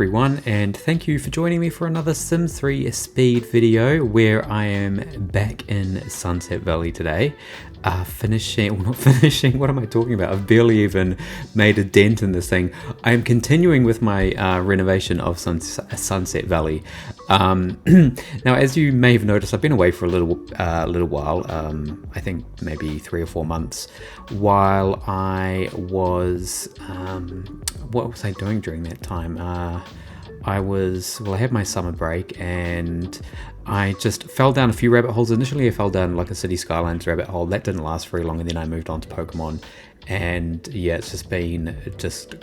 everyone, and thank you for joining me for another Sims 3 speed video where I am back in Sunset Valley today. What am I talking about? I've barely even made a dent in this thing. I am continuing with my renovation of Sunset Valley. Now, as you may have noticed, I've been away for a little while, I think maybe 3 or 4 months, while I was, what was I doing during that time? I had my summer break and I just fell down a few rabbit holes. Initially I fell down like a City Skylines rabbit hole. That didn't last very long, and then I moved on to Pokemon, and yeah, it's just been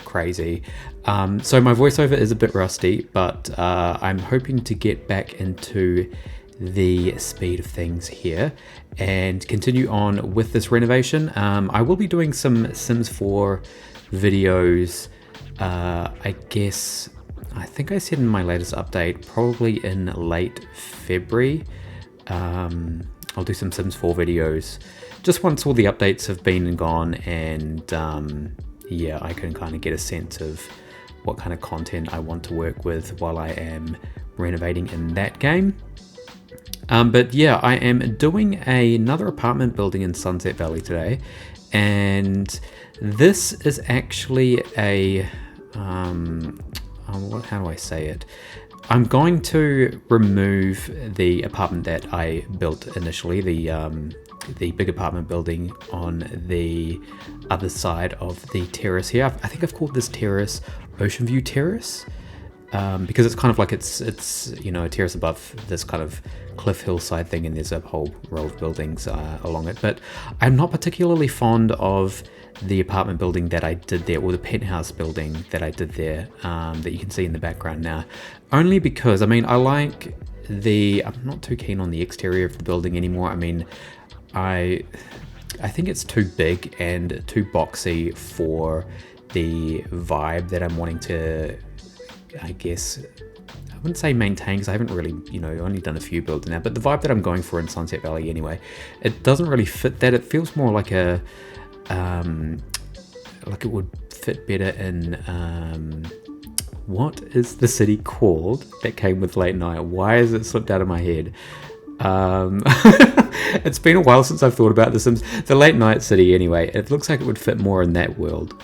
crazy. So my voiceover is a bit rusty, but I'm hoping to get back into the speed of things here and continue on with this renovation. I will be doing some Sims 4 videos, I think I said in my latest update, probably in late February. I'll do some Sims 4 videos just once all the updates have been and gone, and yeah, I can kind of get a sense of what kind of content I want to work with while I am renovating in that game. But yeah, I am doing another apartment building in Sunset Valley today, and this is actually a how do I say it? I'm going to remove the apartment that I built initially, the big apartment building on the other side of the terrace here. I think I've called this terrace Ocean View Terrace, because it's kind of like it's a terrace above this kind of cliff hillside thing, and there's a whole row of buildings along it. But I'm not particularly fond of the apartment building that I did there, or the penthouse building that I did there, that you can see in the background now, only because I'm not too keen on the exterior of the building anymore. I think it's too big and too boxy for the vibe that I'm wanting to, I wouldn't say maintain, because I haven't really, only done a few builds now, but the vibe that I'm going for in Sunset Valley anyway, it doesn't really fit that. It feels more like like it would fit better in, what is the city called that came with Late Night? Why has it slipped out of my head? It's been a while since I've thought about The Sims. The Late Night city anyway. It looks like it would fit more in that world.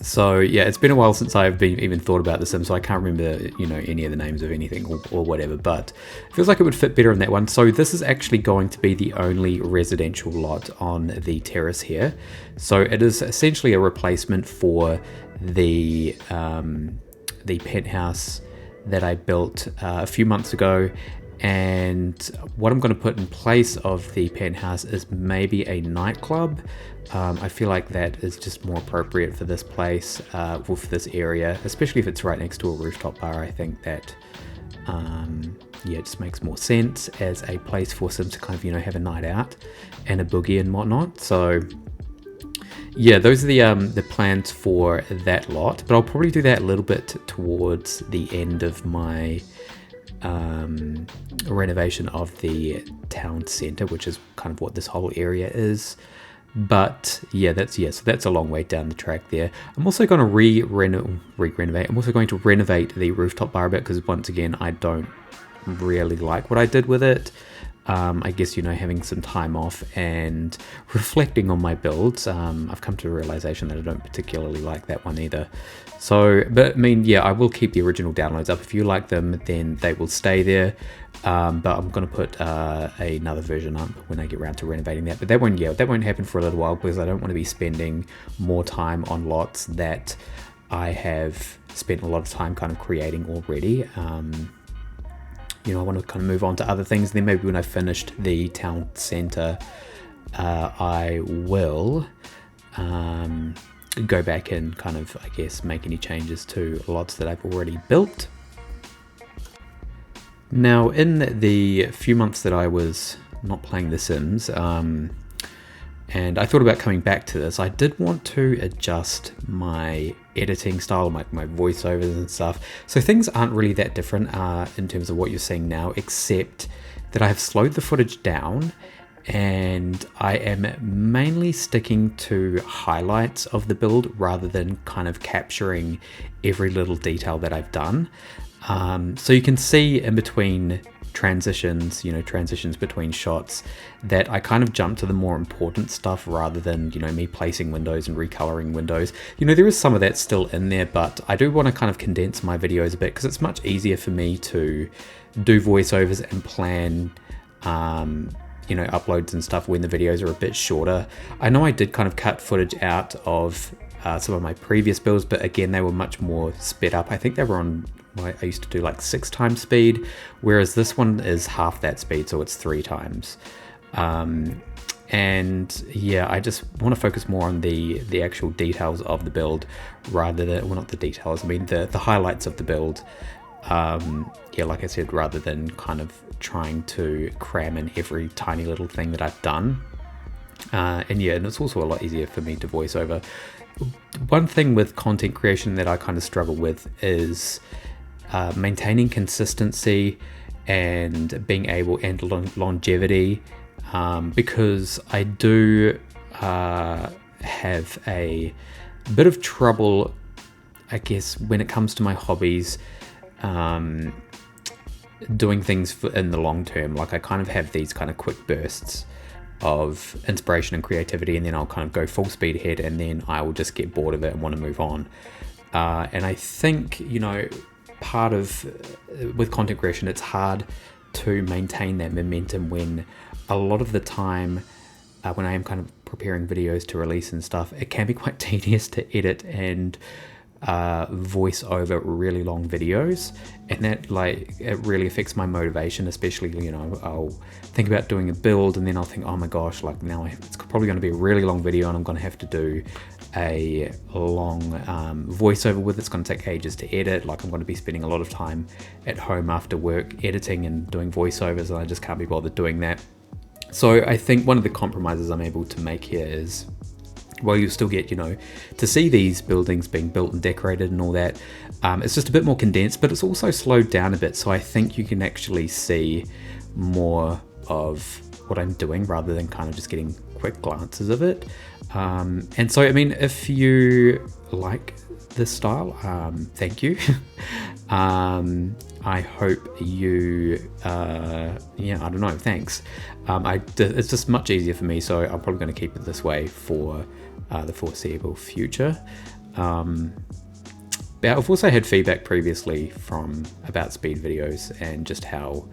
So yeah, it's been a while since I've even thought about The Sims, so I can't remember, any of the names of anything or whatever, but it feels like it would fit better in that one. So this is actually going to be the only residential lot on the terrace here. So it is essentially a replacement for the penthouse that I built a few months ago. And what I'm going to put in place of the penthouse is maybe a nightclub. I feel like that is just more appropriate for this place, for this area, especially if it's right next to a rooftop bar. I think that, yeah, it just makes more sense as a place for Sims to kind of, have a night out and a boogie and whatnot. So yeah, those are the plans for that lot, but I'll probably do that a little bit towards the end of my renovation of the town center, which is kind of what this whole area is. But yeah, so that's a long way down the track there. I'm also going to renovate. I'm also going to renovate the rooftop bar a bit, because once again, I don't really like what I did with it. I guess, having some time off and reflecting on my builds, I've come to a realization that I don't particularly like that one either. So, but yeah, I will keep the original downloads up. If you like them, then they will stay there. But I'm going to put another version up when I get around to renovating that. But that won't happen for a little while, because I don't want to be spending more time on lots that I have spent a lot of time kind of creating already. I want to kind of move on to other things. Then maybe when I've finished the town center, I will go back and kind of, I guess, make any changes to lots that I've already built. Now, in the few months that I was not playing The Sims, and I thought about coming back to this, I did want to adjust my editing style, my voiceovers and stuff. So things aren't really that different in terms of what you're seeing now, except that I have slowed the footage down and I am mainly sticking to highlights of the build rather than kind of capturing every little detail that I've done. So you can see in between transitions, transitions between shots, that I kind of jump to the more important stuff rather than, me placing windows and recoloring windows. There is some of that still in there, but I do want to kind of condense my videos a bit because it's much easier for me to do voiceovers and plan uploads and stuff when the videos are a bit shorter. I know I did kind of cut footage out of some of my previous builds, but again, they were much more sped up. I think they were on, I used to do like 6 times speed, whereas this one is half that speed, so it's 3 times. And yeah, I just want to focus more on the actual details of the build rather than, well, not the details, I mean the highlights of the build. Yeah, like I said, rather than kind of trying to cram in every tiny little thing that I've done. And it's also a lot easier for me to voice over. One thing with content creation that I kind of struggle with is maintaining consistency and being able, and longevity, because I do have a bit of trouble, I guess, when it comes to my hobbies, doing things in the long term. Like I kind of have these kind of quick bursts of inspiration and creativity, and then I'll kind of go full speed ahead, and then I will just get bored of it and want to move on. And I think, part of, with content creation, it's hard to maintain that momentum when a lot of the time, when I am kind of preparing videos to release and stuff, it can be quite tedious to edit and voice over really long videos, and that it really affects my motivation, especially I'll think about doing a build and then I'll think, oh my gosh, like now it's probably going to be a really long video and I'm going to have to do a long voiceover with it. It's going to take ages to edit, like I'm going to be spending a lot of time at home after work editing and doing voiceovers, and I just can't be bothered doing that. So I think one of the compromises I'm able to make here is, while you still get, to see these buildings being built and decorated and all that, it's just a bit more condensed, but it's also slowed down a bit. So I think you can actually see more of what I'm doing rather than kind of just getting quick glances of it. And so, I mean, if you like this style, thank you. I hope you, I don't know, thanks. It's just much easier for me, so I'm probably going to keep it this way for the foreseeable future. But I've also had feedback previously about speed videos and just how,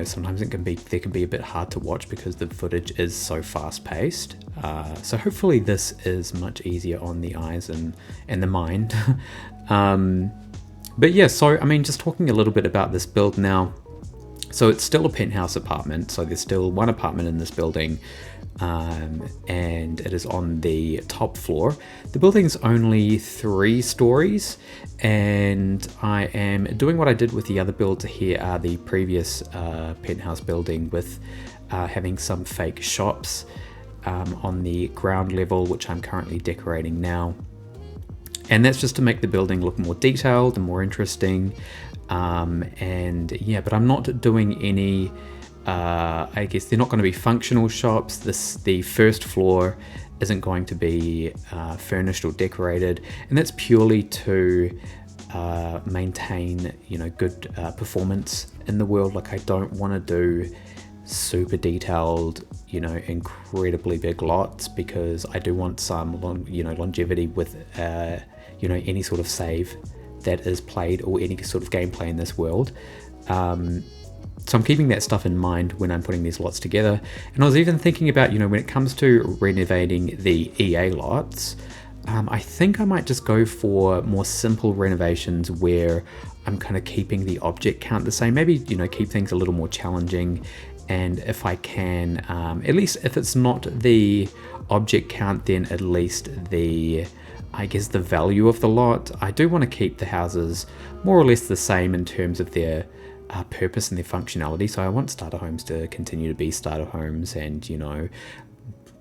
sometimes they can be a bit hard to watch because the footage is so fast paced. So hopefully this is much easier on the eyes and the mind. But yeah, so I mean, just talking a little bit about this build now. So it's still a penthouse apartment, so there's still one apartment in this building, and it is on the top floor. The building's only 3 stories, and I am doing what I did with the other builds here, the previous penthouse building, with having some fake shops on the ground level, which I'm currently decorating now. And that's just to make the building look more detailed and more interesting. But I'm not doing any, I guess they're not going to be functional shops. The first floor isn't going to be furnished or decorated, and that's purely to maintain, good performance in the world. Like I don't want to do super detailed, incredibly big lots, because I do want some longevity with any sort of save that is played or any sort of gameplay in this world. So I'm keeping that stuff in mind when I'm putting these lots together. And I was even thinking about, when it comes to renovating the EA lots, I think I might just go for more simple renovations where I'm kind of keeping the object count the same. Maybe, keep things a little more challenging. And if I can, at least if it's not the object count, then at least the value of the lot. I do want to keep the houses more or less the same in terms of their purpose and their functionality. So I want starter homes to continue to be starter homes, and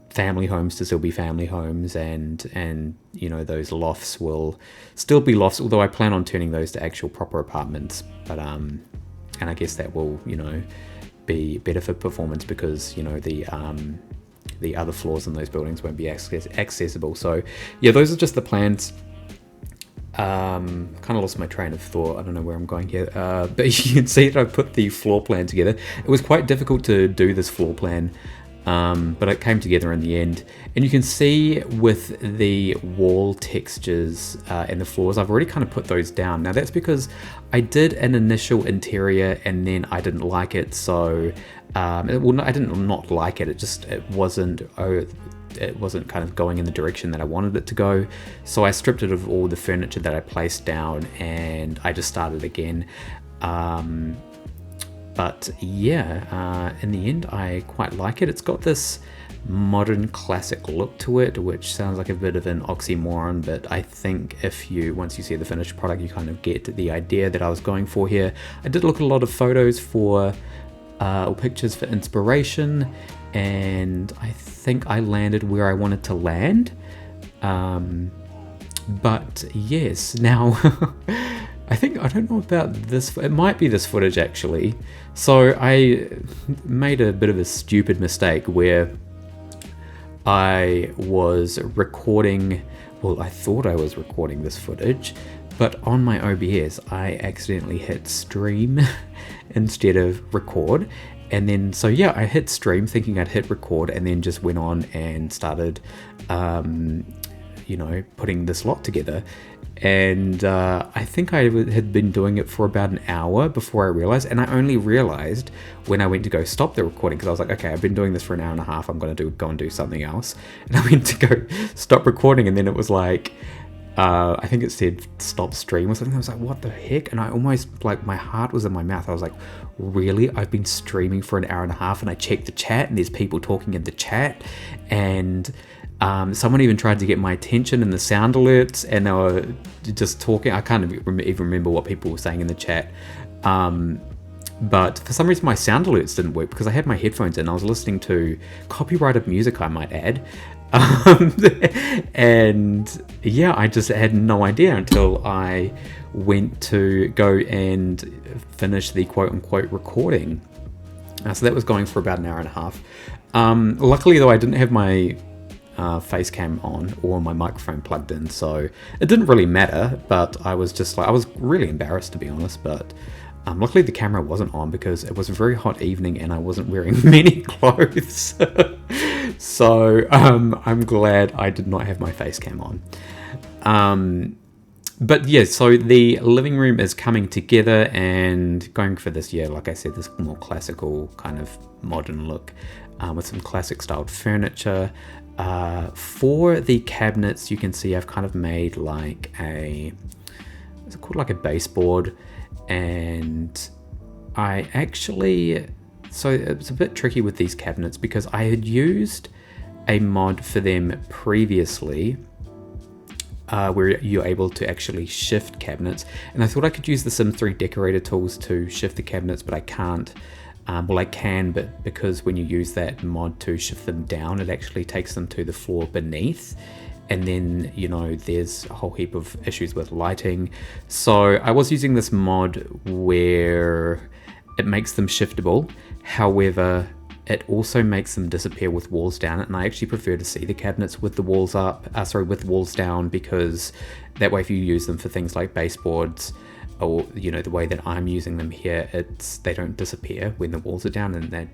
family homes to still be family homes, and those lofts will still be lofts, although I plan on turning those to actual proper apartments. But and I guess that will be better for performance because, you know, the other floors in those buildings won't be accessible. So yeah, those are just the plans. Kind of lost my train of thought. I don't know where I'm going here. But you can see that I put the floor plan together. It was quite difficult to do this floor plan, but it came together in the end. And you can see with the wall textures and the floors, I've already kind of put those down. Now that's because I did an initial interior and then I didn't like it. So, I didn't not like it. It wasn't kind of going in the direction that I wanted it to go. So I stripped it of all the furniture that I placed down and I just started again. But yeah, in the end, I quite like it. It's got this modern classic look to it, which sounds like a bit of an oxymoron, but I think once you see the finished product, you kind of get the idea that I was going for here. I did look at a lot of photos or pictures for inspiration, and I think I landed where I wanted to land. But yes, now I don't know about this. It might be this footage actually. So I made a bit of a stupid mistake where I was recording, well, I thought I was recording this footage, but on my OBS, I accidentally hit stream instead of record. And then, so yeah, I hit stream thinking I'd hit record and then just went on and started, putting this lot together. And I think I had been doing it for about an hour before I realized, and I only realized when I went to go stop the recording, because I was like, okay, I've been doing this for an hour and a half, I'm going to go and do something else. And I went to go stop recording, and then it was like, I think it said stop stream or something. I was like, what the heck? And I almost, like, my heart was in my mouth. I was like, really? I've been streaming for an hour and a half, and I checked the chat and there's people talking in the chat, and someone even tried to get my attention in the sound alerts, and they were just talking. I can't even remember what people were saying in the chat. But for some reason my sound alerts didn't work because I had my headphones in. I was listening to copyrighted music, I might add. And yeah, I just had no idea until I went to go and finish the quote-unquote recording. So that was going for about an hour and a half. Luckily though, I didn't have my face cam on or my microphone plugged in, so it didn't really matter, but I was just like, I was really embarrassed, to be honest, but luckily the camera wasn't on because it was a very hot evening and I wasn't wearing many clothes. So I'm glad I did not have my face cam on. But yeah, so the living room is coming together and going for this, yeah, like I said, this more classical kind of modern look with some classic styled furniture. For the cabinets, you can see I've kind of made like it's called like a baseboard, and I actually, so it's a bit tricky with these cabinets because I had used a mod for them previously where you're able to actually shift cabinets, and I thought I could use the Sim 3 decorator tools to shift the cabinets, but I can't. Well, I can, but because when you use that mod to shift them down, it actually takes them to the floor beneath. And then, you know, there's a whole heap of issues with lighting. So I was using this mod where it makes them shiftable. However, it also makes them disappear with walls down. And I actually prefer to see the cabinets with the walls up, with walls down, because that way if you use them for things like baseboards, or, you know, the way that I'm using them here, they don't disappear when the walls are down, and that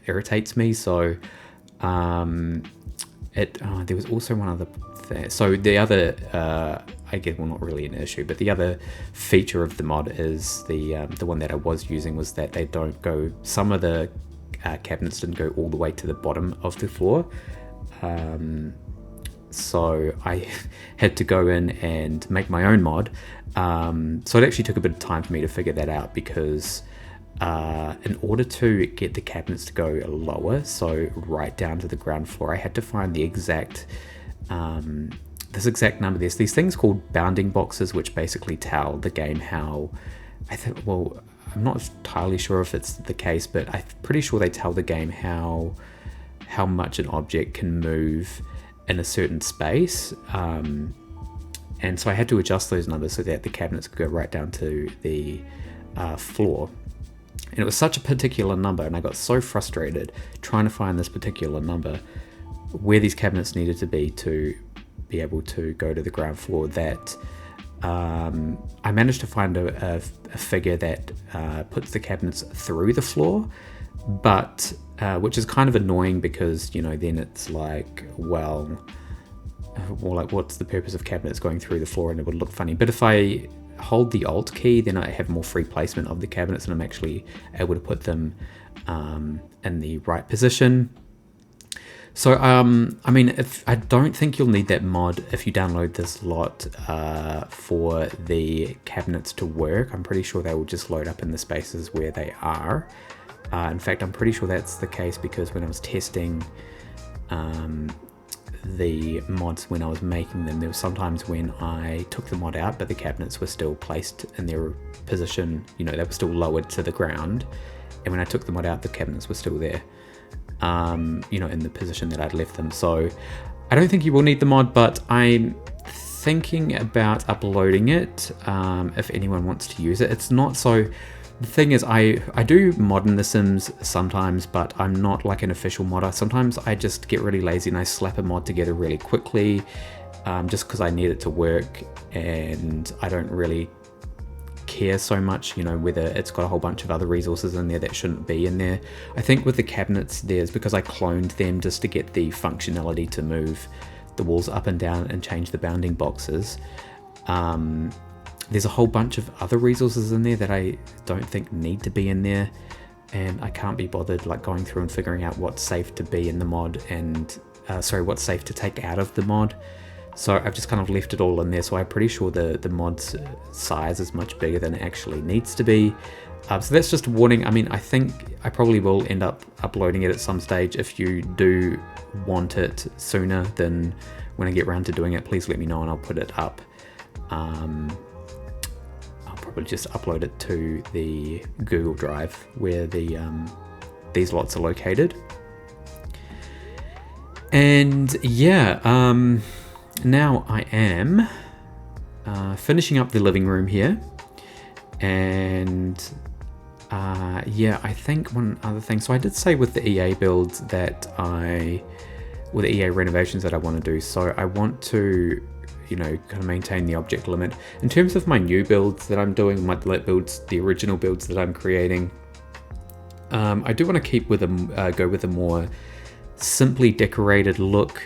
irritates me. So there was also one other thing. So the other, I guess, well, not really an issue, but the other feature of the mod is the one that I was using was that they don't go, some of the cabinets didn't go all the way to the bottom of the floor. So I had to go in and make my own mod. So it actually took a bit of time for me to figure that out, because in order to get the cabinets to go lower, so right down to the ground floor, I had to find the exact this exact number. There's these things called bounding boxes, which basically tell the game how, I'm not entirely sure if it's the case, but I'm pretty sure they tell the game how much an object can move in a certain space. And so I had to adjust those numbers so that the cabinets could go right down to the floor. And it was such a particular number, and I got so frustrated trying to find this particular number where these cabinets needed to be able to go to the ground floor that I managed to find a figure that puts the cabinets through the floor, but which is kind of annoying because, then it's like, well, like what's the purpose of cabinets going through the floor, and it would look funny. But if I hold the Alt key, then I have more free placement of the cabinets, and I'm actually able to put them in the right position. So, I don't think you'll need that mod if you download this lot for the cabinets to work. I'm pretty sure they will just load up in the spaces where they are. In fact, I'm pretty sure that's the case because when I was testing the mods when I was making them, there was sometimes when I took the mod out, but the cabinets were still placed in their position, they were still lowered to the ground. And when I took the mod out, the cabinets were still there. In the position that I'd left them. So I don't think you will need the mod, but I'm thinking about uploading it if anyone wants to use it. It's not so... The thing is, I do mod in The Sims sometimes, but I'm not like an official modder. Sometimes I just get really lazy and I slap a mod together really quickly just because I need it to work, and I don't really care so much, whether it's got a whole bunch of other resources in there that shouldn't be in there. I think with the cabinets, there's because I cloned them just to get the functionality to move the walls up and down and change the bounding boxes. There's a whole bunch of other resources in there that I don't think need to be in there, and I can't be bothered like going through and figuring out what's safe to be in the mod and what's safe to take out of the mod. So I've just kind of left it all in there. So I'm pretty sure the mod's size is much bigger than it actually needs to be. So that's just a warning. I think I probably will end up uploading it at some stage. If you do want it sooner than when I get around to doing it, please let me know and I'll put it up. I'll probably just upload it to the Google Drive where these lots are located. And yeah, now I am finishing up the living room here, and I think one other thing. So I did say with the EA builds that the EA renovations that I want to do. So I want to, kind of maintain the object limit. In terms of my new builds that I'm doing, my builds, the original builds that I'm creating, I do want to keep with go with a more simply decorated look.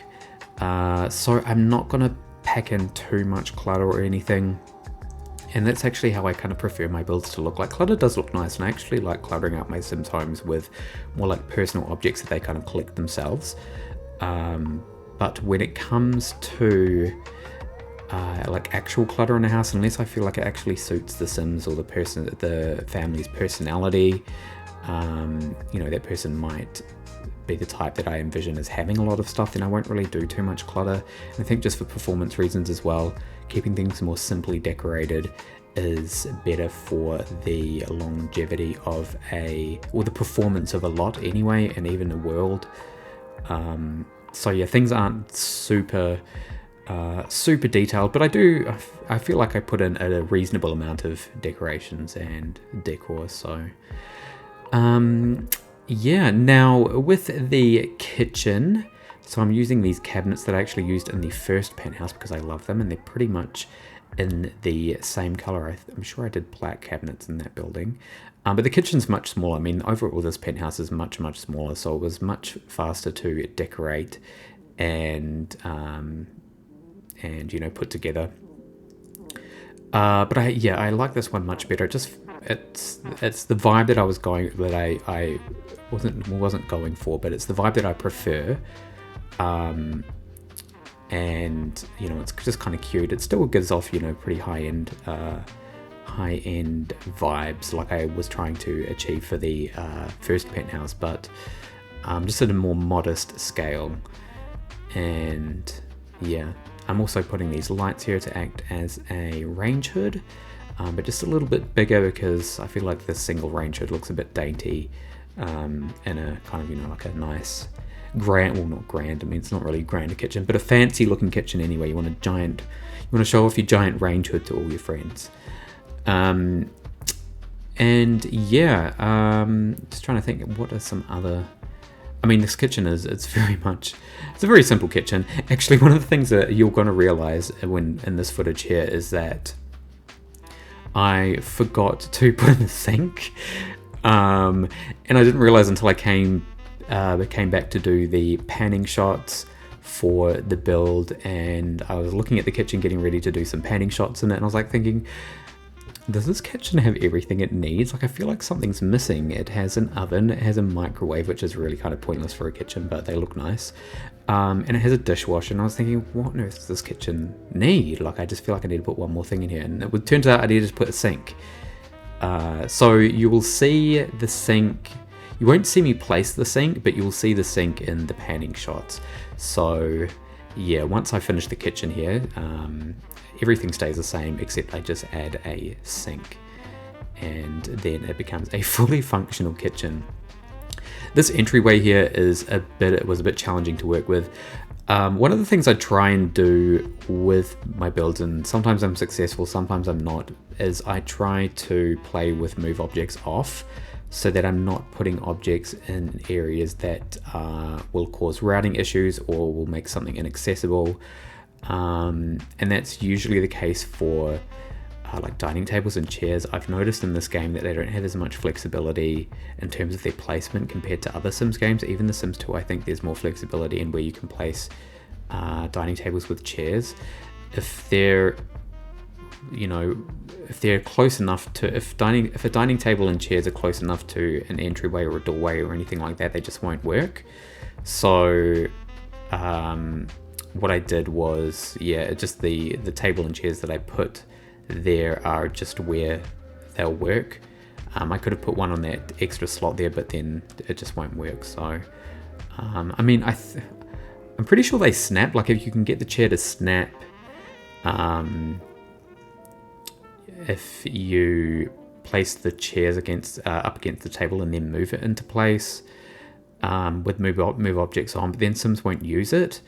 So I'm not going to pack in too much clutter or anything. And that's actually how I kind of prefer my builds to look like. Clutter does look nice, and I actually like cluttering up my Sims homes with more like personal objects that they kind of collect themselves. But when it comes to like actual clutter in a house, unless I feel like it actually suits the Sims or the family's personality, that person might be the type that I envision as having a lot of stuff, then I won't really do too much clutter. And I think just for performance reasons as well, keeping things more simply decorated is better for the longevity of or the performance of a lot anyway, and even a world. So yeah, things aren't super detailed, but I feel like I put in a reasonable amount of decorations and decor. So yeah, now with the kitchen, so I'm using these cabinets that I actually used in the first penthouse because I love them, and they're pretty much in the same color. I'm sure I did black cabinets in that building, but the kitchen's much smaller. Overall this penthouse is much smaller, so it was much faster to decorate and put together. But I like this one much better. It's the vibe that I wasn't going for, but it's the vibe that I prefer. And it's just kind of cute. It still gives off pretty high end vibes like I was trying to achieve for the first penthouse, but just at a more modest scale. And yeah, I'm also putting these lights here to act as a range hood, but just a little bit bigger because I feel like the single range hood looks a bit dainty in a kind of like a nice not grand, it's not really grand a kitchen, but a fancy looking kitchen anyway. You want to show off your giant range hood to all your friends. And And yeah, just trying to think, what are some other... I mean, this kitchen it's a very simple kitchen. Actually, one of the things that you're going to realize when in this footage here is that I forgot to put in the sink. And I didn't realize until I came back to do the panning shots for the build, and I was looking at the kitchen getting ready to do some panning shots in it, and I was like thinking, does this kitchen have everything it needs? Like, I feel like something's missing. It has an oven, it has a microwave, which is really kind of pointless for a kitchen, but they look nice. And it has a dishwasher, and I was thinking, what on earth does this kitchen need? Like, I just feel like I need to put one more thing in here, and it turns out I needed to put a sink. So you will see the sink. You won't see me place the sink, but you will see the sink in the panning shots. So yeah, once I finish the kitchen here, everything stays the same, except I just add a sink, and then it becomes a fully functional kitchen. This entryway here was a bit challenging to work with. One of the things I try and do with my builds, and sometimes I'm successful, sometimes I'm not, is I try to play with move objects off, so that I'm not putting objects in areas that will cause routing issues or will make something inaccessible. And that's usually the case for like dining tables and chairs. I've noticed in this game that they don't have as much flexibility in terms of their placement compared to other Sims games. Even the Sims 2, I think there's more flexibility in where you can place dining tables with chairs. If they're close enough to, if a dining table and chairs are close enough to an entryway or a doorway or anything like that, they just won't work. So what I did was, just the table and chairs that I put there are just where they'll work. I could have put one on that extra slot there, but then it just won't work. So I mean, I'm pretty sure they snap. Like, if you can get the chair to snap, if you place the chairs up against the table and then move it into place with move objects on, but then Sims won't use it,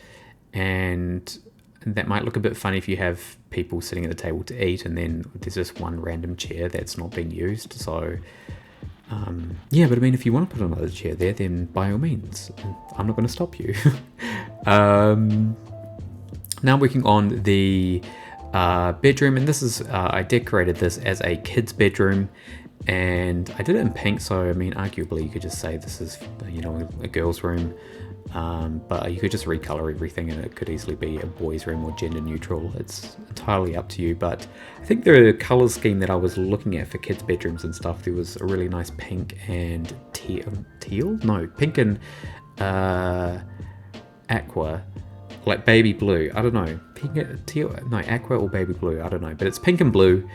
and that might look a bit funny if you have people sitting at the table to eat and then there's just one random chair that's not being used. So yeah, but I mean, if you want to put another chair there, then by all means, I'm not going to stop you. Now working on the bedroom, and this is I decorated this as a kid's bedroom, and I did it in pink, so I mean, arguably you could just say this is, a girl's room, but you could just recolor everything and it could easily be a boy's room or gender neutral. It's entirely up to you, but I think the color scheme that I was looking at for kids' bedrooms and stuff, there was a really nice pink and pink and aqua, like baby blue, I don't know, aqua or baby blue, I don't know, but it's pink and blue,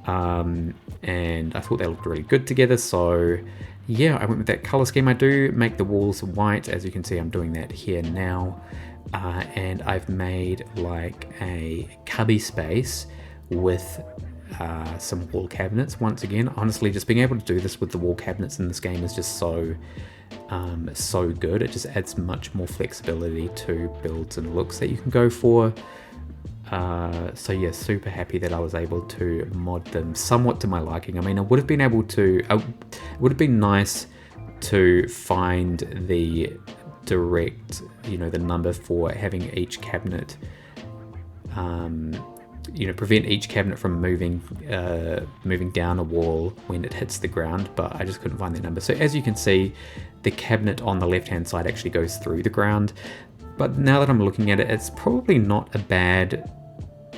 and I thought they looked really good together, so yeah, I went with that color scheme. I do make the walls white, as you can see. I'm doing that here now, and I've made like a cubby space with some wall cabinets. Once again, honestly, just being able to do this with the wall cabinets in this game is just so good. It just adds much more flexibility to builds and looks that you can go for. So yeah, super happy that I was able to mod them somewhat to my liking. I mean, it would have been nice to find the direct, the number for having each cabinet, prevent each cabinet from moving down a wall when it hits the ground, but I just couldn't find that number. So as you can see, the cabinet on the left hand side actually goes through the ground, but now that I'm looking at it, it's probably not a bad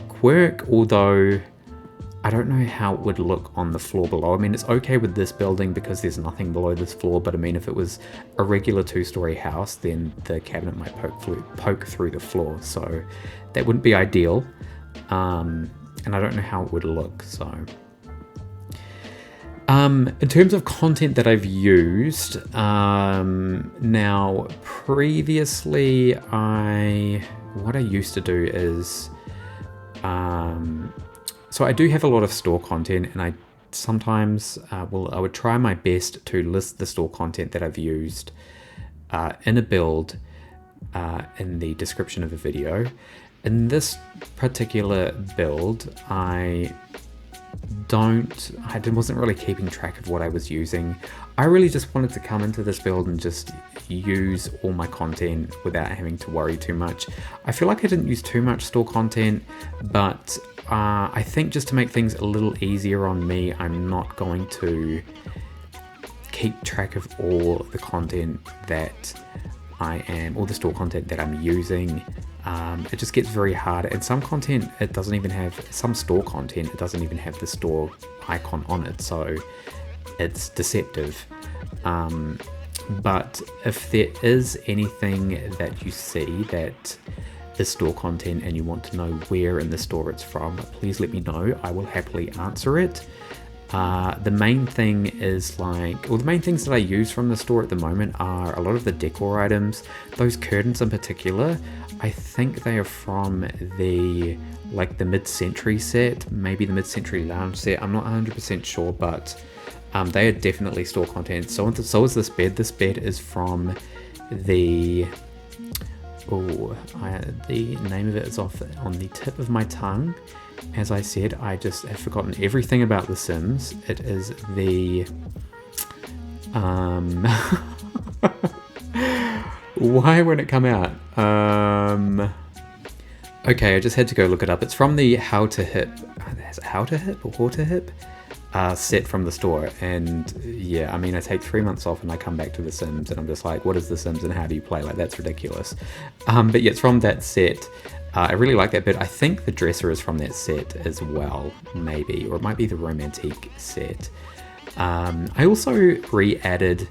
quirk, although I don't know how it would look on the floor below. I mean, it's okay with this building because there's nothing below this floor, but I mean, if it was a regular 2-story house, then the cabinet might poke through the floor, so that wouldn't be ideal, and I don't know how it would look. So in terms of content that I've used, now previously what I used to do is, so I do have a lot of store content, and I sometimes I would try my best to list the store content that I've used in a build in the description of a video. In this particular build, I wasn't really keeping track of what I was using. I really just wanted to come into this build and just use all my content without having to worry too much. I feel like I didn't use too much store content, but I think just to make things a little easier on me, I'm not going to keep track of all the content that all the store content that I'm using. It just gets very hard, and some store content, it doesn't even have the store icon on it, so it's deceptive. But if there is anything that you see that is store content and you want to know where in the store it's from, please let me know. I will happily answer it. The main thing is the main things that I use from the store at the moment are a lot of the decor items. Those curtains in particular, I think they are from the mid-century set, maybe the mid-century lounge set. I'm not 100% sure, but they are definitely store content. So is this bed. This bed is from the name of it is off on the tip of my tongue. As I said, I just have forgotten everything about The Sims. It is the why won't it come out? Okay, I just had to go look it up. It's from the How to Hip set from the store. And yeah, I mean, I take 3 months off and I come back to The Sims and I'm just like, what is The Sims and how do you play? Like, that's ridiculous. But yeah, it's from that set. I really like that bit. I think the dresser is from that set as well, maybe, or it might be the Romantique set. I also re-added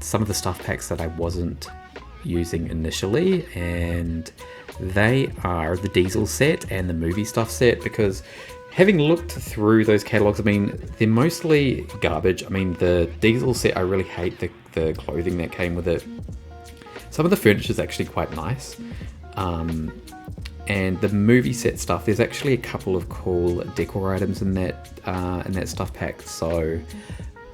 some of the stuff packs that I wasn't using initially, and they are the Diesel set and the movie stuff set, because having looked through those catalogs, I mean, they're mostly garbage. I mean, the Diesel set, I really hate the clothing that came with it. Some of the furniture is actually quite nice. And the movie set stuff, there's actually a couple of cool decor items in that stuff pack. So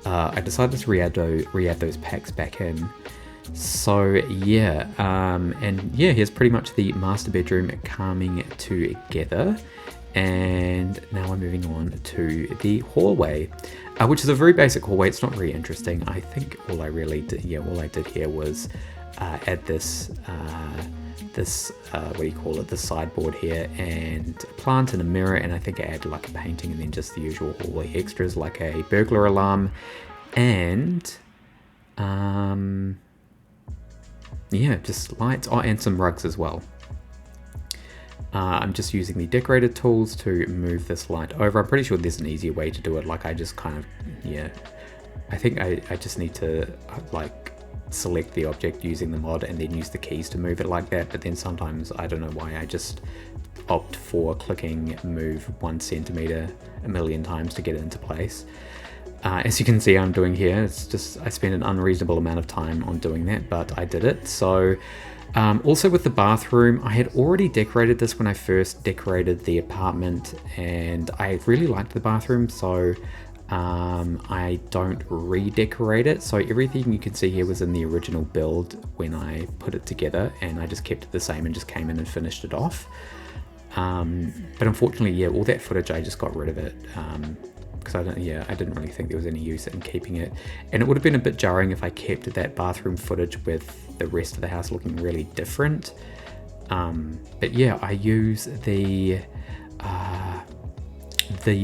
I decided to re-add those packs back in. So yeah, and yeah, here's pretty much the master bedroom coming together. And now I'm moving on to the hallway, which is a very basic hallway. It's not very interesting. I think all I did here was add this what do you call it, the sideboard here, and a plant and a mirror, and I think I added like a painting, and then just the usual hallway extras like a burglar alarm, and yeah, just lights, and some rugs as well. I'm just using the decorator tools to move this light over. I'm pretty sure there's an easier way to do it. Like, I just kind of, yeah, I think I just need to like select the object using the mod and then use the keys to move it like that. But then sometimes, I don't know why, I just opt for clicking move 1 centimeter a million times to get it into place. As you can see I'm doing here, it's just, I spent an unreasonable amount of time on doing that, but I did it. So also with the bathroom, I had already decorated this when I first decorated the apartment, and I really liked the bathroom, so I don't redecorate it. So everything you can see here was in the original build when I put it together, and I just kept it the same and just came in and finished it off. But unfortunately, yeah, all that footage, I just got rid of it. Because I didn't really think there was any use in keeping it, and it would have been a bit jarring if I kept that bathroom footage with the rest of the house looking really different. But yeah, I use the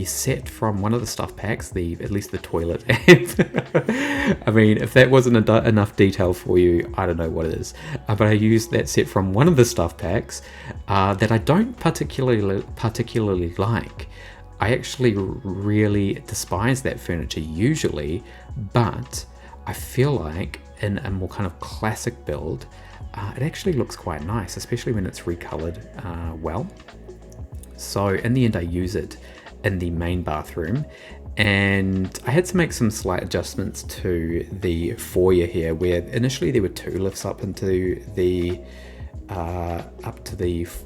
set from one of the stuff packs, at least the toilet. I mean, if that wasn't enough detail for you, I don't know what it is. But I used that set from one of the stuff packs that I don't particularly like. I actually really despise that furniture usually, but I feel like in a more kind of classic build, it actually looks quite nice, especially when it's recolored well. So in the end, I use it in the main bathroom, and I had to make some slight adjustments to the foyer here, where initially there were 2 lifts up into the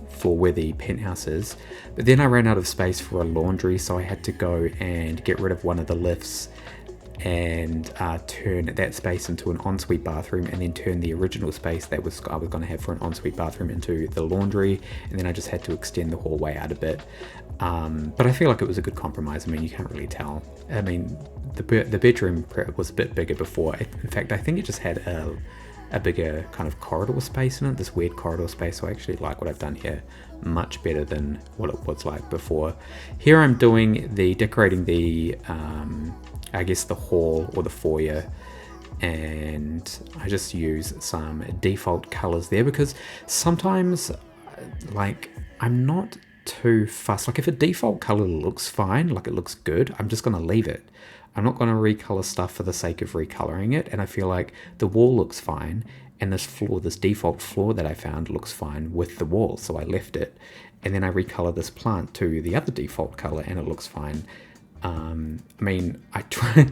floor where the penthouse is, but then I ran out of space for a laundry, so I had to go and get rid of one of the lifts and turn that space into an ensuite bathroom, and then turn the original space that I was going to have for an ensuite bathroom into the laundry, and then I just had to extend the hallway out a bit. But I feel like it was a good compromise. I mean, you can't really tell. I mean, the bedroom was a bit bigger before. In fact, I think it just had a bigger kind of corridor space in it, this weird corridor space. So I actually like what I've done here much better than what it was like before. Here I'm doing decorating the I guess the hall or the foyer, and I just use some default colors there because sometimes, like, I'm not too fussed. Like, if a default color looks fine, like it looks good, I'm just going to leave it. I'm not going to recolor stuff for the sake of recoloring it. And I feel like the wall looks fine, and this default floor that I found looks fine with the wall, so I left it. And then I recolor this plant to the other default color, and it looks fine. I mean, I try.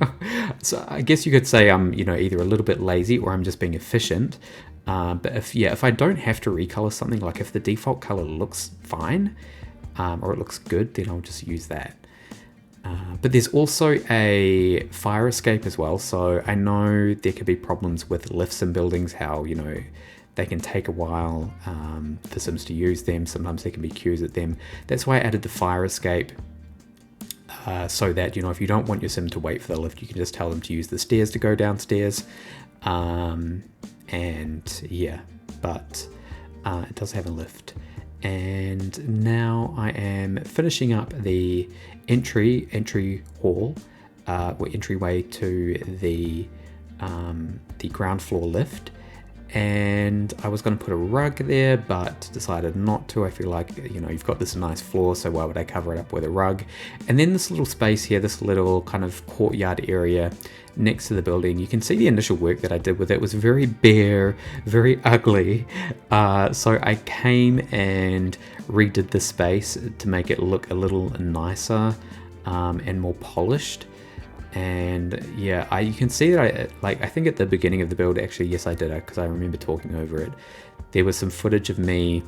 So I guess you could say I'm, either a little bit lazy or I'm just being efficient. But if I don't have to recolor something, like if the default color looks fine, or it looks good, then I'll just use that. But there's also a fire escape as well. So I know there could be problems with lifts in buildings, how, they can take a while for Sims to use them. Sometimes there can be queues at them. That's why I added the fire escape. So that, if you don't want your Sim to wait for the lift, you can just tell them to use the stairs to go downstairs. And yeah, but it does have a lift. And now I am finishing up the entry hall, or entryway to the ground floor lift. And I was going to put a rug there, but decided not to. I feel like, you've got this nice floor, so why would I cover it up with a rug? And then this little space here, this little kind of courtyard area next to the building, you can see the initial work that I did with it was very bare, very ugly. So I came and redid the space to make it look a little nicer and more polished. And yeah, you can see that I think at the beginning of the build, actually, yes, I did, because I remember talking over it. There was some footage of me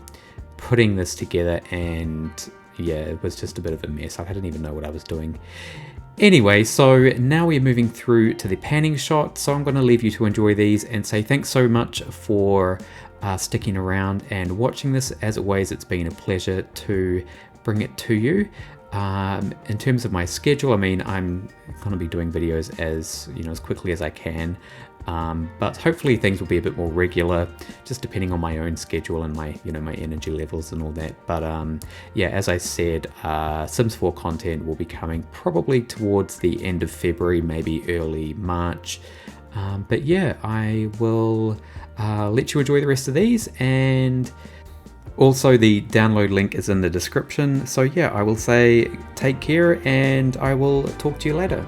putting this together, and yeah, it was just a bit of a mess. I didn't even know what I was doing. Anyway, so now we're moving through to the panning shot. So I'm going to leave you to enjoy these and say thanks so much for sticking around and watching this. As always, it's been a pleasure to bring it to you. In terms of my schedule, I mean, I'm going to be doing videos as quickly as I can, but hopefully things will be a bit more regular, just depending on my own schedule and my my energy levels and all that. But yeah, as I said, Sims 4 content will be coming probably towards the end of February, maybe early March. But yeah, I will let you enjoy the rest of these, and also the download link is in the description. So yeah, I will say take care, and I will talk to you later.